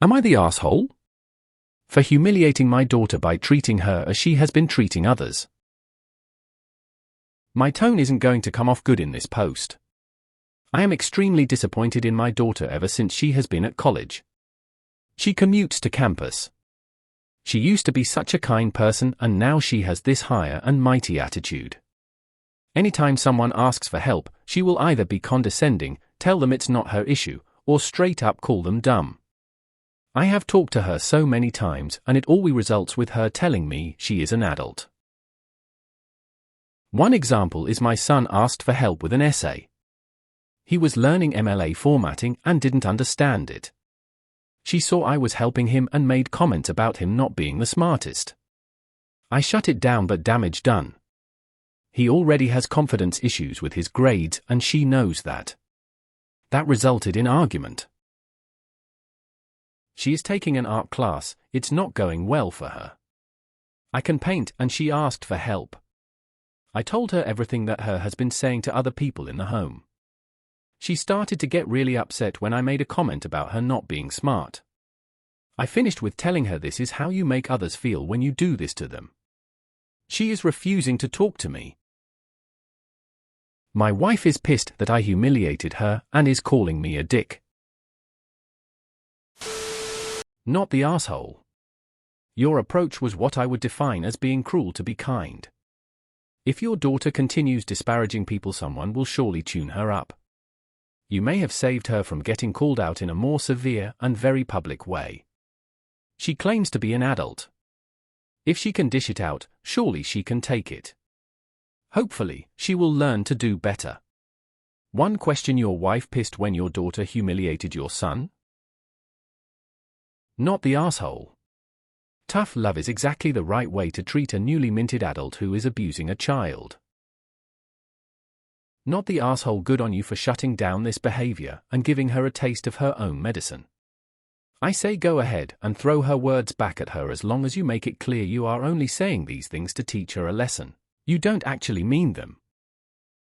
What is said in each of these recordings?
Am I the asshole? For humiliating my daughter by treating her as she has been treating others. My tone isn't going to come off good in this post. I am extremely disappointed in my daughter ever since she has been at college. She commutes to campus. She used to be such a kind person and now she has this higher and mighty attitude. Anytime someone asks for help, she will either be condescending, tell them it's not her issue, or straight up call them dumb. I have talked to her so many times and it always results with her telling me she is an adult. One example is my son asked for help with an essay. He was learning MLA formatting and didn't understand it. She saw I was helping him and made comments about him not being the smartest. I shut it down, but damage done. He already has confidence issues with his grades and she knows that. That resulted in argument. She is taking an art class, it's not going well for her. I can paint and she asked for help. I told her everything that her has been saying to other people in the home. She started to get really upset when I made a comment about her not being smart. I finished with telling her this is how you make others feel when you do this to them. She is refusing to talk to me. My wife is pissed that I humiliated her and is calling me a dick. Not the asshole. Your approach was what I would define as being cruel to be kind. If your daughter continues disparaging people, someone will surely tune her up. You may have saved her from getting called out in a more severe and very public way. She claims to be an adult. If she can dish it out, surely she can take it. Hopefully, she will learn to do better. One question: your wife pissed when your daughter humiliated your son? Not the asshole. Tough love is exactly the right way to treat a newly minted adult who is abusing a child. Not the asshole. Good on you for shutting down this behavior and giving her a taste of her own medicine. I say go ahead and throw her words back at her as long as you make it clear you are only saying these things to teach her a lesson. You don't actually mean them.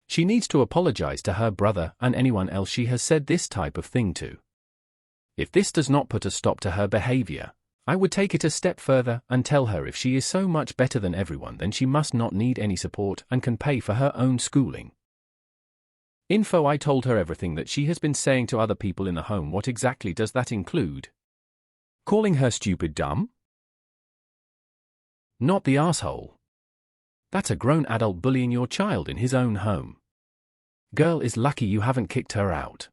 She needs to apologize to her brother and anyone else she has said this type of thing to. If this does not put a stop to her behavior, I would take it a step further and tell her if she is so much better than everyone, then she must not need any support and can pay for her own schooling. Info: I told her everything that she has been saying to other people in the home. What exactly does that include? Calling her stupid, dumb? Not the asshole. That's a grown adult bullying your child in his own home. Girl is lucky you haven't kicked her out.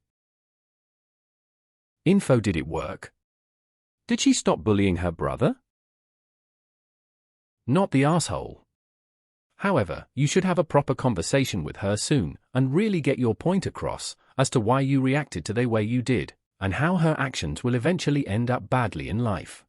Info: did it work? Did she stop bullying her brother? Not the asshole. However, you should have a proper conversation with her soon and really get your point across as to why you reacted to the way you did and how her actions will eventually end up badly in life.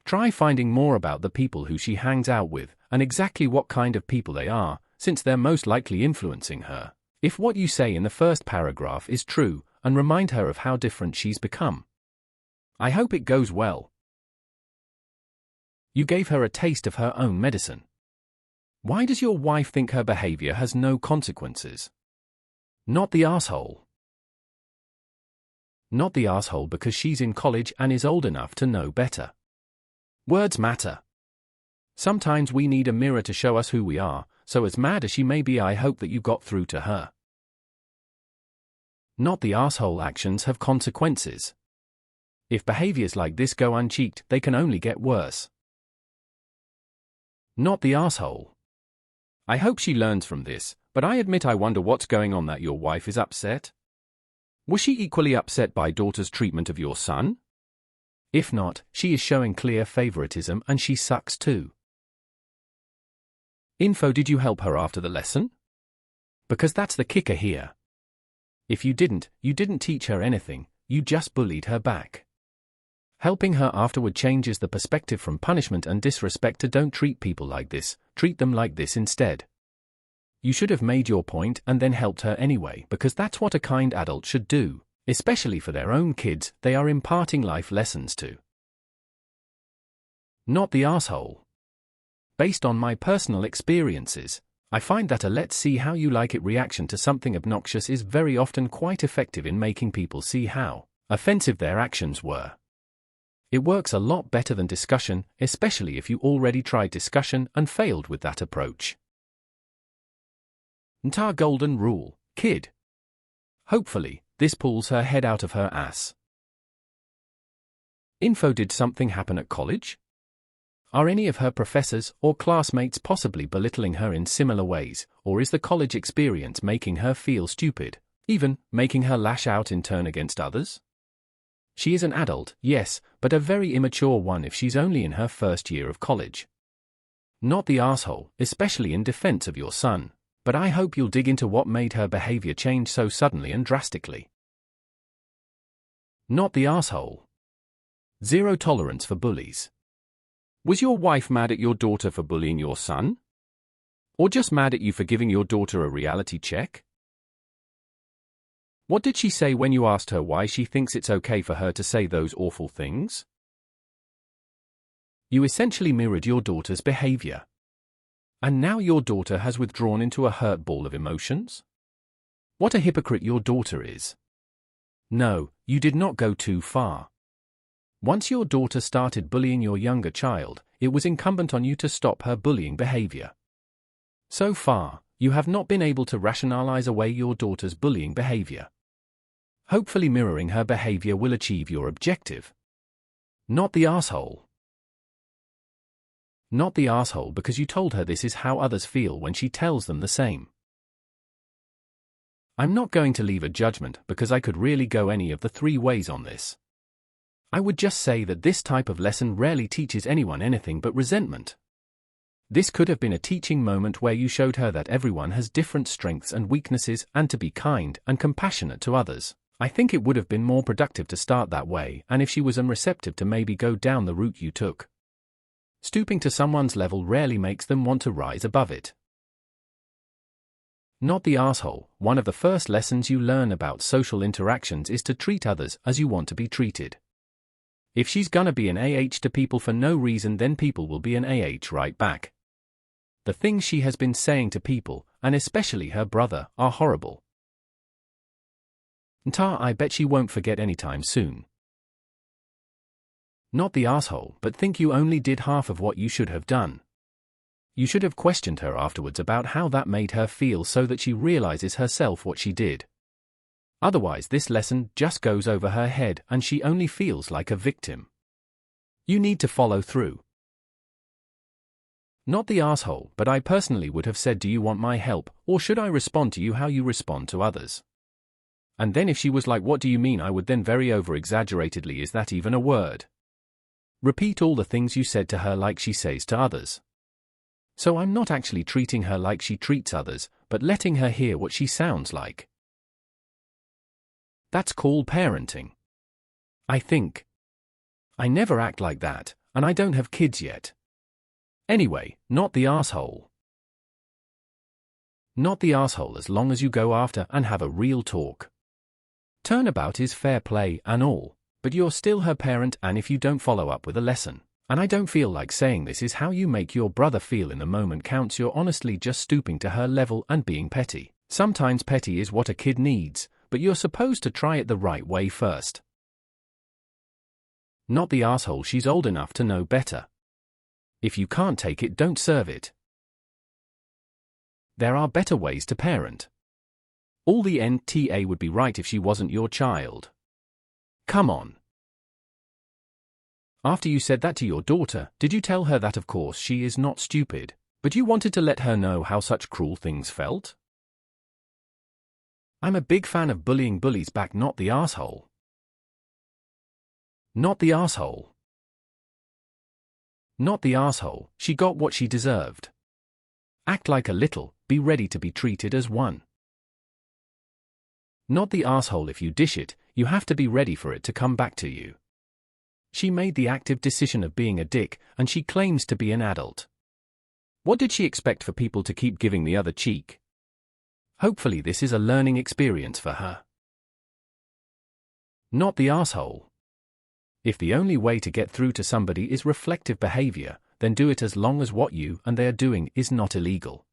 Try finding more about the people who she hangs out with and exactly what kind of people they are, since they're most likely influencing her. If what you say in the first paragraph is true, and remind her of how different she's become. I hope it goes well. You gave her a taste of her own medicine. Why does your wife think her behavior has no consequences? Not the asshole. Not the asshole because she's in college and is old enough to know better. Words matter. Sometimes we need a mirror to show us who we are, so as mad as she may be, I hope that you got through to her. Not the asshole. Actions have consequences. If behaviors like this go unchecked, they can only get worse. Not the asshole. I hope she learns from this, but I admit I wonder what's going on that your wife is upset. Was she equally upset by daughter's treatment of your son? If not, she is showing clear favoritism and she sucks too. Info: did you help her after the lesson? Because that's the kicker here. If you didn't teach her anything, you just bullied her back. Helping her afterward changes the perspective from punishment and disrespect to don't treat people like this, treat them like this instead. You should have made your point and then helped her anyway, because that's what a kind adult should do, especially for their own kids they are imparting life lessons to. Not the asshole. Based on my personal experiences, I find that a let's see how you like it reaction to something obnoxious is very often quite effective in making people see how offensive their actions were. It works a lot better than discussion, especially if you already tried discussion and failed with that approach. AITA golden rule, kid. Hopefully, this pulls her head out of her ass. Info: did something happen at college? Are any of her professors or classmates possibly belittling her in similar ways, or is the college experience making her feel stupid, even making her lash out in turn against others? She is an adult, yes, but a very immature one if she's only in her first year of college. Not the asshole, especially in defense of your son, but I hope you'll dig into what made her behavior change so suddenly and drastically. Not the asshole. Zero tolerance for bullies. Was your wife mad at your daughter for bullying your son? Or just mad at you for giving your daughter a reality check? What did she say when you asked her why she thinks it's okay for her to say those awful things? You essentially mirrored your daughter's behavior. And now your daughter has withdrawn into a hurt ball of emotions? What a hypocrite your daughter is. No, you did not go too far. Once your daughter started bullying your younger child, it was incumbent on you to stop her bullying behavior. So far, you have not been able to rationalize away your daughter's bullying behavior. Hopefully mirroring her behavior will achieve your objective. Not the asshole. Not the asshole because you told her this is how others feel when she tells them the same. I'm not going to leave a judgment because I could really go any of the three ways on this. I would just say that this type of lesson rarely teaches anyone anything but resentment. This could have been a teaching moment where you showed her that everyone has different strengths and weaknesses and to be kind and compassionate to others. I think it would have been more productive to start that way, and if she was unreceptive to maybe go down the route you took. Stooping to someone's level rarely makes them want to rise above it. Not the asshole. One of the first lessons you learn about social interactions is to treat others as you want to be treated. If she's gonna be an AH to people for no reason, then people will be an AH right back. The things she has been saying to people, and especially her brother, are horrible. AITA, I bet she won't forget anytime soon. Not the asshole, but think you only did half of what you should have done. You should have questioned her afterwards about how that made her feel so that she realizes herself what she did. Otherwise this lesson just goes over her head and she only feels like a victim. You need to follow through. Not the asshole, but I personally would have said, do you want my help, or should I respond to you how you respond to others? And then if she was like, what do you mean, I would then very over-exaggeratedly, is that even a word? Repeat all the things you said to her like she says to others. So I'm not actually treating her like she treats others, but letting her hear what she sounds like. That's called parenting. I think. I never act like that, and I don't have kids yet. Anyway, not the asshole. Not the asshole as long as you go after and have a real talk. Turnabout is fair play and all, but you're still her parent, and if you don't follow up with a lesson, and I don't feel like saying this is how you make your brother feel in the moment counts, you're honestly just stooping to her level and being petty. Sometimes petty is what a kid needs, but you're supposed to try it the right way first. Not the asshole, she's old enough to know better. If you can't take it, don't serve it. There are better ways to parent. All the NTA would be right if she wasn't your child. Come on. After you said that to your daughter, did you tell her that of course she is not stupid, but you wanted to let her know how such cruel things felt? I'm a big fan of bullying bullies back, not the asshole. Not the asshole. Not the asshole, she got what she deserved. Act like a little, be ready to be treated as one. Not the asshole, if you dish it, you have to be ready for it to come back to you. She made the active decision of being a dick, and she claims to be an adult. What did she expect for people to keep giving the other cheek? Hopefully this is a learning experience for her. Not the asshole. If the only way to get through to somebody is reflective behavior, then do it as long as what you and they are doing is not illegal.